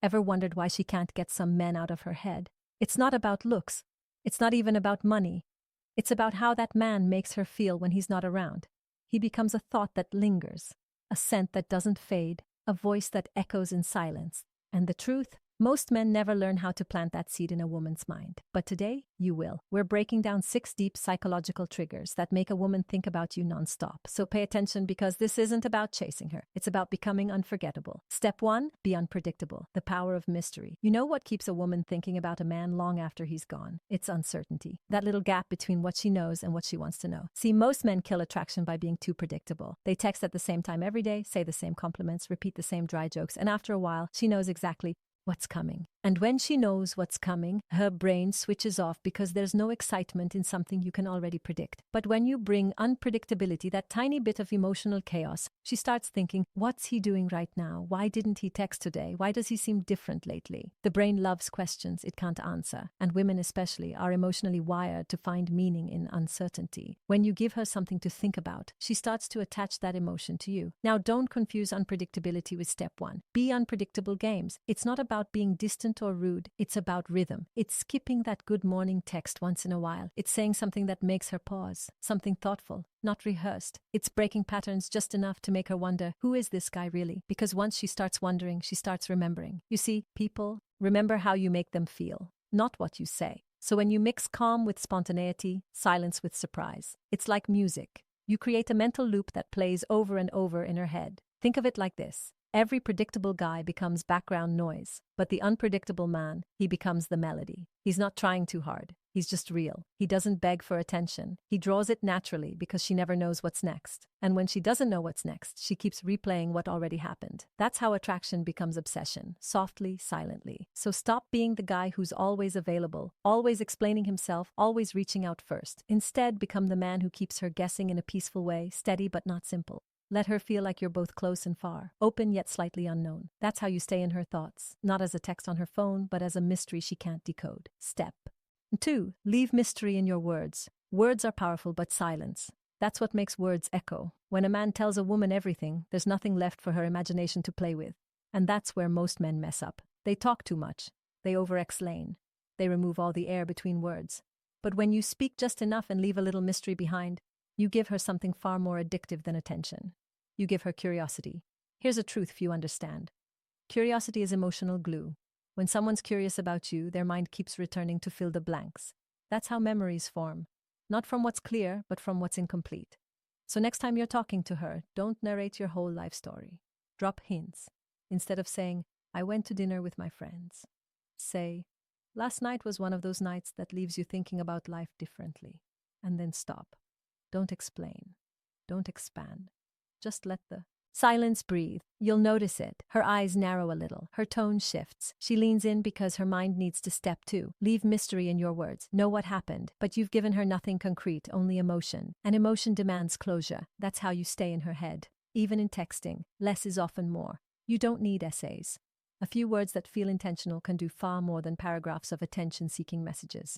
Ever wondered why she can't get some men out of her head? It's not about looks. It's not even about money. It's about how that man makes her feel when he's not around. He becomes a thought that lingers, a scent that doesn't fade, a voice that echoes in silence. And the truth? Most men never learn how to plant that seed in a woman's mind. But today, you will. We're breaking down 6 deep psychological triggers that make a woman think about you nonstop. So pay attention, because this isn't about chasing her. It's about becoming unforgettable. Step 1, be unpredictable. The power of mystery. You know what keeps a woman thinking about a man long after he's gone? It's uncertainty. That little gap between what she knows and what she wants to know. See, most men kill attraction by being too predictable. They text at the same time every day, say the same compliments, repeat the same dry jokes, and after a while, she knows exactly what's coming. And when she knows what's coming, her brain switches off, because there's no excitement in something you can already predict. But when you bring unpredictability, that tiny bit of emotional chaos, she starts thinking, what's he doing right now? Why didn't he text today? Why does he seem different lately? The brain loves questions it can't answer, and women especially are emotionally wired to find meaning in uncertainty. When you give her something to think about, she starts to attach that emotion to you. Now, don't confuse unpredictability with step 1. Be unpredictable games. It's not about being distant or rude. It's about rhythm. It's skipping that good morning text once in a while. It's saying something that makes her pause, something thoughtful, not rehearsed. It's breaking patterns just enough to make her wonder, who is this guy really? Because once she starts wondering, she starts remembering. You see, people remember how you make them feel, not what you say. So when you mix calm with spontaneity, silence with surprise, it's like music. You create a mental loop that plays over and over in her head. Think of it like this. Every predictable guy becomes background noise, but the unpredictable man, he becomes the melody. He's not trying too hard. He's just real. He doesn't beg for attention. He draws it naturally, because she never knows what's next. And when she doesn't know what's next, she keeps replaying what already happened. That's how attraction becomes obsession, softly, silently. So stop being the guy who's always available, always explaining himself, always reaching out first. Instead, become the man who keeps her guessing in a peaceful way, steady but not simple. Let her feel like you're both close and far, open yet slightly unknown. That's how you stay in her thoughts, not as a text on her phone, but as a mystery she can't decode. Step 2. Leave mystery in your words. Words are powerful, but silence. That's what makes words echo. When a man tells a woman everything, there's nothing left for her imagination to play with. And that's where most men mess up. They talk too much. They over-explain. They remove all the air between words. But when you speak just enough and leave a little mystery behind, you give her something far more addictive than attention. You give her curiosity. Here's a truth few understand. Curiosity is emotional glue. When someone's curious about you, their mind keeps returning to fill the blanks. That's how memories form. Not from what's clear, but from what's incomplete. So next time you're talking to her, don't narrate your whole life story. Drop hints. Instead of saying, I went to dinner with my friends, say, last night was one of those nights that leaves you thinking about life differently. And then stop. Don't explain. Don't expand. Just let the silence breathe. You'll notice it. Her eyes narrow a little. Her tone shifts. She leans in because her mind needs to step 2. Leave mystery in your words. Know what happened. But you've given her nothing concrete, only emotion. And emotion demands closure. That's how you stay in her head. Even in texting, less is often more. You don't need essays. A few words that feel intentional can do far more than paragraphs of attention-seeking messages.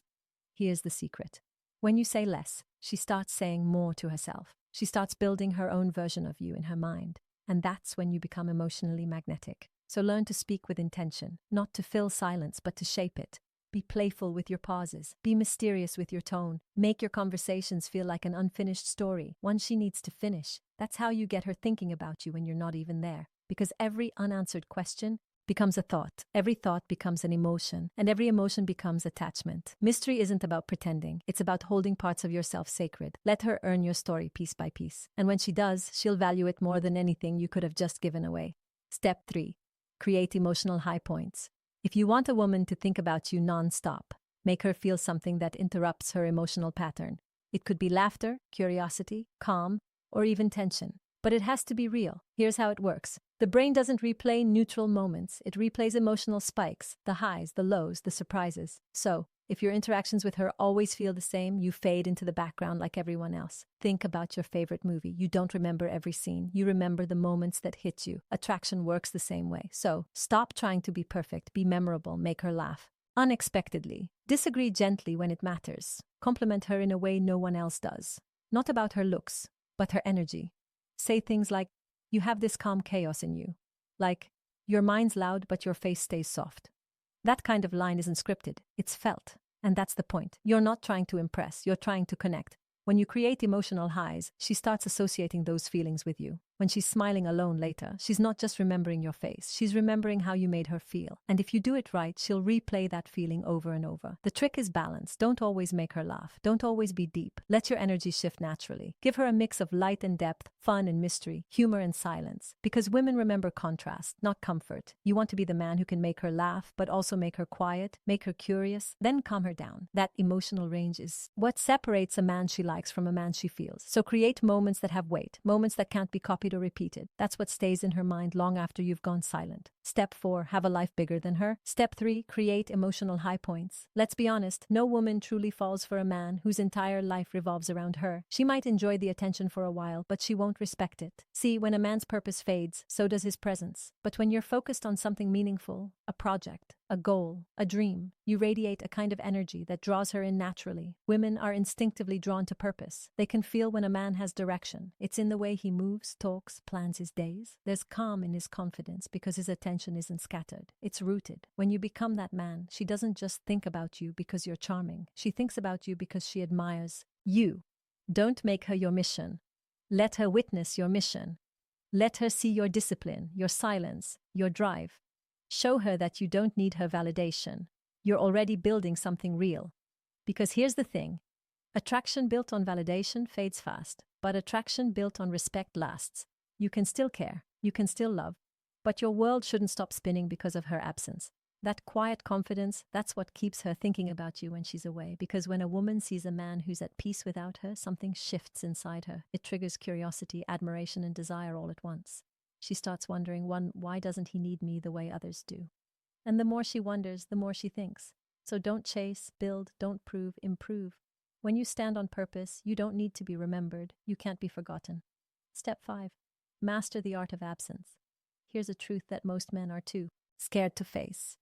Here's the secret. When you say less, she starts saying more to herself. She starts building her own version of you in her mind. And that's when you become emotionally magnetic. So learn to speak with intention, not to fill silence, but to shape it. Be playful with your pauses. Be mysterious with your tone. Make your conversations feel like an unfinished story, one she needs to finish. That's how you get her thinking about you when you're not even there. Because every unanswered question becomes a thought. Every thought becomes an emotion, and every emotion becomes attachment. Mystery isn't about pretending. It's about holding parts of yourself sacred. Let her earn your story piece by piece. And when she does, she'll value it more than anything you could have just given away. Step 3. Create emotional high points. If you want a woman to think about you non-stop, make her feel something that interrupts her emotional pattern. It could be laughter, curiosity, calm, or even tension. But it has to be real. Here's how it works. The brain doesn't replay neutral moments. It replays emotional spikes, the highs, the lows, the surprises. So, if your interactions with her always feel the same, you fade into the background like everyone else. Think about your favorite movie. You don't remember every scene. You remember the moments that hit you. Attraction works the same way. So, stop trying to be perfect. Be memorable. Make her laugh. Unexpectedly. Disagree gently when it matters. Compliment her in a way no one else does. Not about her looks, but her energy. Say things like, you have this calm chaos in you. Like, Your mind's loud, but your face stays soft. That kind of line isn't scripted, it's felt. And that's the point. You're not trying to impress, you're trying to connect. When you create emotional highs, she starts associating those feelings with you. When she's smiling alone later, she's not just remembering your face, she's remembering how you made her feel. And if you do it right, she'll replay that feeling over and over. The trick is balance. Don't always make her laugh. Don't always be deep. Let your energy shift naturally. Give her a mix of light and depth, fun and mystery, humor and silence. Because women remember contrast, not comfort. You want to be the man who can make her laugh, but also make her quiet, make her curious, then calm her down. That emotional range is what separates a man she likes from a man she feels. So create moments that have weight, moments that can't be copied or repeated. That's what stays in her mind long after you've gone silent. Step 4, have a life bigger than her. Step 3, create emotional high points. Let's be honest, no woman truly falls for a man whose entire life revolves around her. She might enjoy the attention for a while, but she won't respect it. See, when a man's purpose fades, so does his presence. But when you're focused on something meaningful, a project, a goal, a dream, you radiate a kind of energy that draws her in naturally. Women are instinctively drawn to purpose. They can feel when a man has direction. It's in the way he moves, talks, plans his days. There's calm in his confidence because his attention isn't scattered. It's rooted. When you become that man, she doesn't just think about you because you're charming. She thinks about you because she admires you. Don't make her your mission. Let her witness your mission. Let her see your discipline, your silence, your drive. Show her that you don't need her validation. You're already building something real. Because here's the thing. Attraction built on validation fades fast, but attraction built on respect lasts. You can still care, you can still love, but your world shouldn't stop spinning because of her absence. That quiet confidence, that's what keeps her thinking about you when she's away. Because when a woman sees a man who's at peace without her, something shifts inside her. It triggers curiosity, admiration, and desire all at once. She starts wondering, why doesn't he need me the way others do? And the more she wonders, the more she thinks. So don't chase, build, don't prove, improve. When you stand on purpose, you don't need to be remembered. You can't be forgotten. Step 5. Master the art of absence. Here's a truth that most men are too scared to face.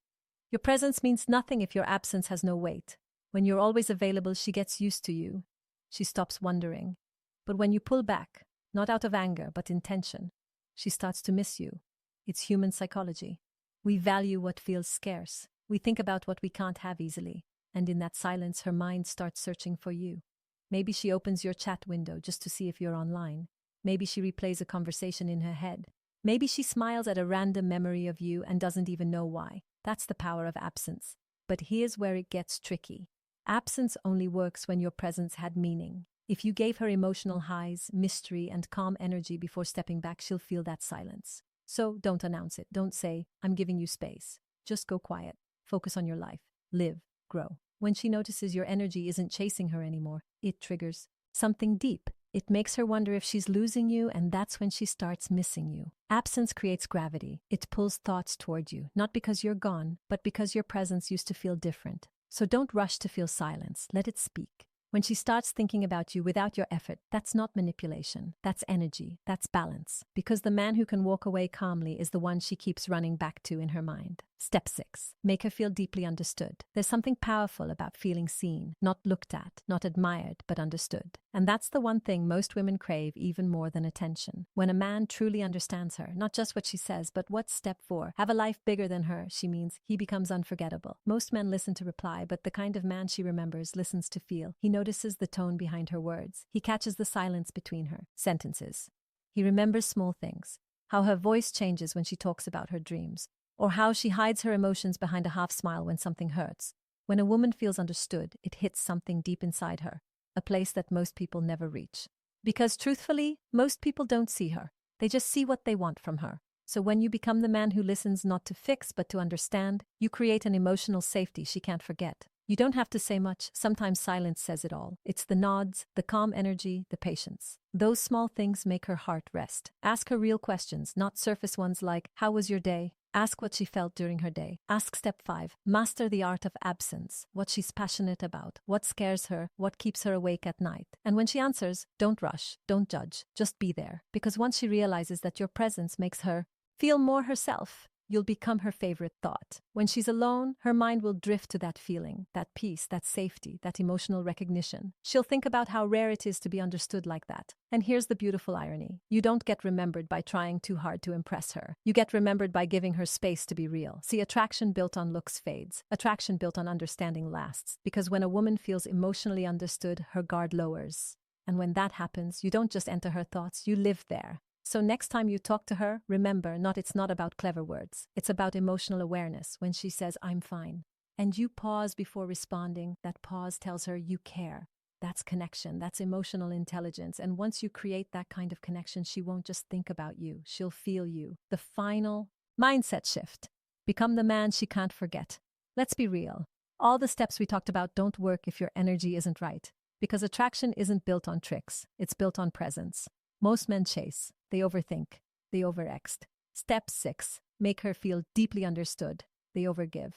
Your presence means nothing if your absence has no weight. When you're always available, she gets used to you. She stops wondering. But when you pull back, not out of anger, but intention, she starts to miss you. It's human psychology. We value what feels scarce. We think about what we can't have easily. And in that silence, her mind starts searching for you. Maybe she opens your chat window just to see if you're online. Maybe she replays a conversation in her head. Maybe she smiles at a random memory of you and doesn't even know why. That's the power of absence. But here's where it gets tricky. Absence only works when your presence had meaning. If you gave her emotional highs, mystery, and calm energy before stepping back, she'll feel that silence. So don't announce it. Don't say, I'm giving you space. Just go quiet. Focus on your life. Live. Grow. When she notices your energy isn't chasing her anymore, it triggers something deep. It makes her wonder if she's losing you, and that's when she starts missing you. Absence creates gravity. It pulls thoughts toward you, not because you're gone, but because your presence used to feel different. So don't rush to feel silence. Let it speak. When she starts thinking about you without your effort, that's not manipulation. That's energy. That's balance. Because the man who can walk away calmly is the one she keeps running back to in her mind. Step 6. Make her feel deeply understood. There's something powerful about feeling seen, not looked at, not admired, but understood. And that's the one thing most women crave even more than attention. When a man truly understands her, not just what she says, but what's step 4? Have a life bigger than her, she means. He becomes unforgettable. Most men listen to reply, but the kind of man she remembers listens to feel. He notices the tone behind her words. He catches the silence between her sentences. He remembers small things. How her voice changes when she talks about her dreams. Or how she hides her emotions behind a half smile when something hurts. When a woman feels understood, it hits something deep inside her, a place that most people never reach. Because truthfully, most people don't see her. They just see what they want from her. So when you become the man who listens not to fix but to understand, you create an emotional safety she can't forget. You don't have to say much. Sometimes silence says it all. It's the nods, the calm energy, the patience. Those small things make her heart rest. Ask her real questions, not surface ones like, how was your day? Ask what she felt during her day. Ask step 5. Master the art of absence. What she's passionate about. What scares her. What keeps her awake at night. And when she answers, don't rush. Don't judge. Just be there. Because once she realizes that your presence makes her feel more herself, You'll become her favorite thought. When she's alone, her mind will drift to that feeling, that peace, that safety, that emotional recognition. She'll think about how rare it is to be understood like that. And here's the beautiful irony. You don't get remembered by trying too hard to impress her. You get remembered by giving her space to be real. See, attraction built on looks fades. Attraction built on understanding lasts. Because when a woman feels emotionally understood, her guard lowers. And when that happens, you don't just enter her thoughts, you live there. So next time you talk to her, remember, it's not about clever words. It's about emotional awareness. When she says, I'm fine, and you pause before responding, that pause tells her you care. That's connection. That's emotional intelligence. And once you create that kind of connection, she won't just think about you. She'll feel you. The final mindset shift. Become the man she can't forget. Let's be real. All the steps we talked about don't work if your energy isn't right. Because attraction isn't built on tricks. It's built on presence. Most men chase. They overthink. They overext. Step 6. Make her feel deeply understood. They overgive.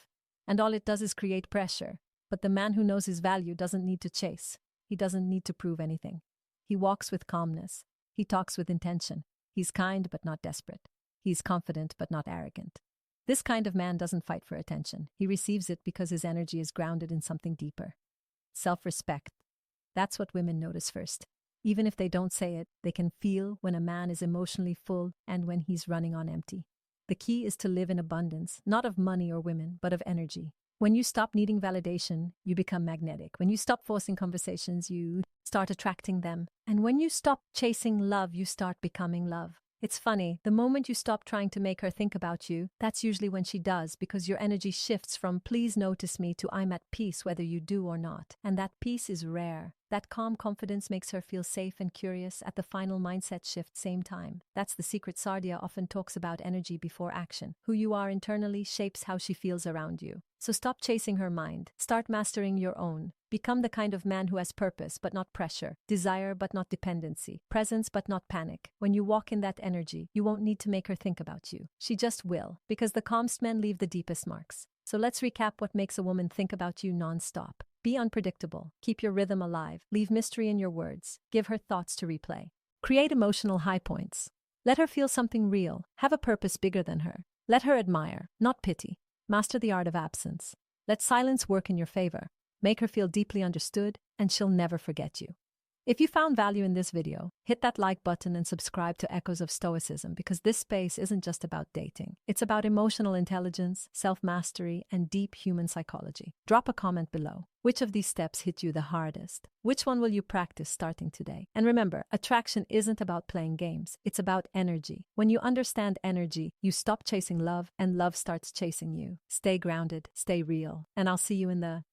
And all it does is create pressure. But the man who knows his value doesn't need to chase. He doesn't need to prove anything. He walks with calmness. He talks with intention. He's kind but not desperate. He's confident but not arrogant. This kind of man doesn't fight for attention. He receives it because his energy is grounded in something deeper. Self-respect. That's what women notice first. Even if they don't say it, they can feel when a man is emotionally full and when he's running on empty. The key is to live in abundance, not of money or women, but of energy. When you stop needing validation, you become magnetic. When you stop forcing conversations, you start attracting them. And when you stop chasing love, you start becoming love. It's funny, the moment you stop trying to make her think about you, that's usually when she does, because your energy shifts from please notice me to I'm at peace whether you do or not. And that peace is rare. That calm confidence makes her feel safe and curious at the final mindset shift same time. That's the secret. Sadia often talks about energy before action. Who you are internally shapes how she feels around you. So stop chasing her mind. Start mastering your own. Become the kind of man who has purpose but not pressure, desire but not dependency, presence but not panic. When you walk in that energy, you won't need to make her think about you. She just will, because the calmest men leave the deepest marks. So let's recap what makes a woman think about you non-stop. Be unpredictable. Keep your rhythm alive. Leave mystery in your words. Give her thoughts to replay. Create emotional high points. Let her feel something real. Have a purpose bigger than her. Let her admire, not pity. Master the art of absence. Let silence work in your favor. Make her feel deeply understood, and she'll never forget you. If you found value in this video, hit that like button and subscribe to Echoes of Stoicism, because this space isn't just about dating. It's about emotional intelligence, self-mastery, and deep human psychology. Drop a comment below. Which of these steps hit you the hardest? Which one will you practice starting today? And remember, attraction isn't about playing games. It's about energy. When you understand energy, you stop chasing love, and love starts chasing you. Stay grounded, stay real, and I'll see you in the